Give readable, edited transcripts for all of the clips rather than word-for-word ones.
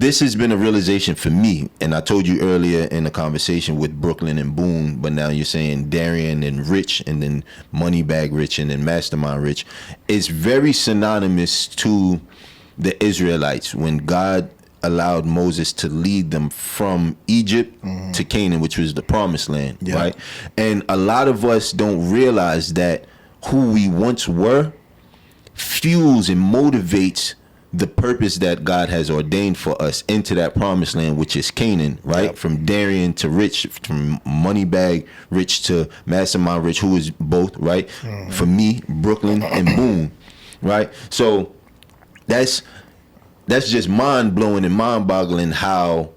this has been a realization for me, and I told you earlier in the conversation with Brooklyn and Boone, but now you're saying Darian and Rich, and then Moneybag Rich, and then Mastermind Rich. It's very synonymous to the Israelites when God allowed Moses to lead them from Egypt to Canaan, which was the promised land, right? And a lot of us don't realize that who we once were fuels and motivates the purpose that God has ordained for us into that promised land, which is Canaan, right? Yep. From Darian to Rich, from Moneybag Rich to Mastermind Rich, who is both, right? For me, Brooklyn and Boone, right? So that's just mind-blowing and mind-boggling how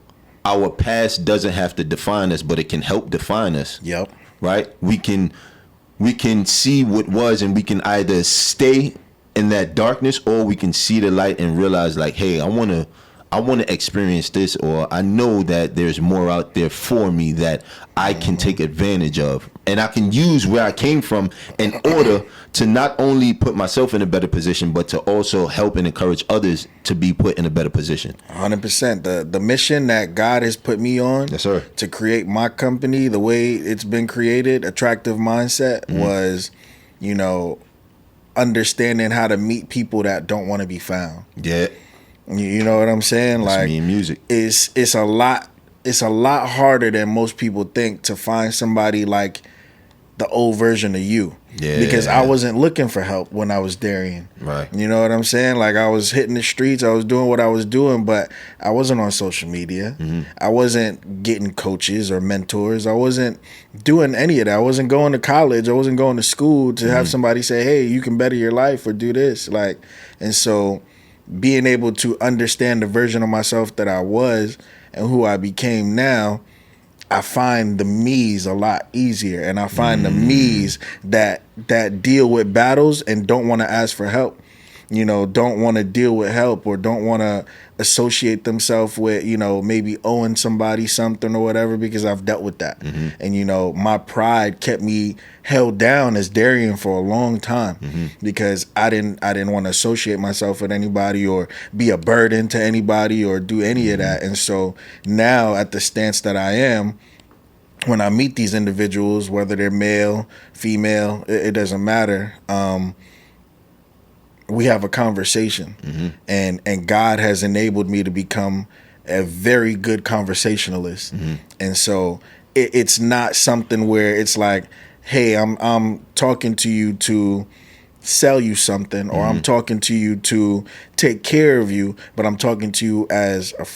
our past doesn't have to define us, but it can help define us. Yep. Right? We can see what was, and we can either stay in that darkness, or we can see the light and realize, like, hey, I want to experience this, or I know that there's more out there for me that I can take advantage of, and I can use where I came from in order to not only put myself in a better position, but to also help and encourage others to be put in a better position. 100%. The mission that God has put me on, yes, sir, to create my company the way it's been created, Attractive Mindset, was, understanding how to meet people that don't want to be found. Yeah. You know what I'm saying? That's like, me in music. It's a lot harder than most people think to find somebody like the old version of you. Yeah. Because I wasn't looking for help when I was Darian. Right. You know what I'm saying? Like, I was hitting the streets, I was doing what I was doing, but I wasn't on social media. I wasn't getting coaches or mentors. I wasn't doing any of that. I wasn't going to college. I wasn't going to school to have somebody say, hey, you can better your life or do this. Like, and so being able to understand the version of myself that I was and who I became now, I find the me's a lot easier, and I find the me's that deal with battles and don't want to ask for help, don't want to deal with help, or don't want to associate themselves with, maybe owing somebody something or whatever, because I've dealt with that. And, my pride kept me held down as Darian for a long time because I didn't want to associate myself with anybody or be a burden to anybody or do any of that. And so now, at the stance that I am, when I meet these individuals, whether they're male, female, it doesn't matter. We have a conversation, and God has enabled me to become a very good conversationalist. And so it's not something where it's like, hey, I'm talking to you to sell you something, or I'm talking to you to take care of you, but I'm talking to you as a friend.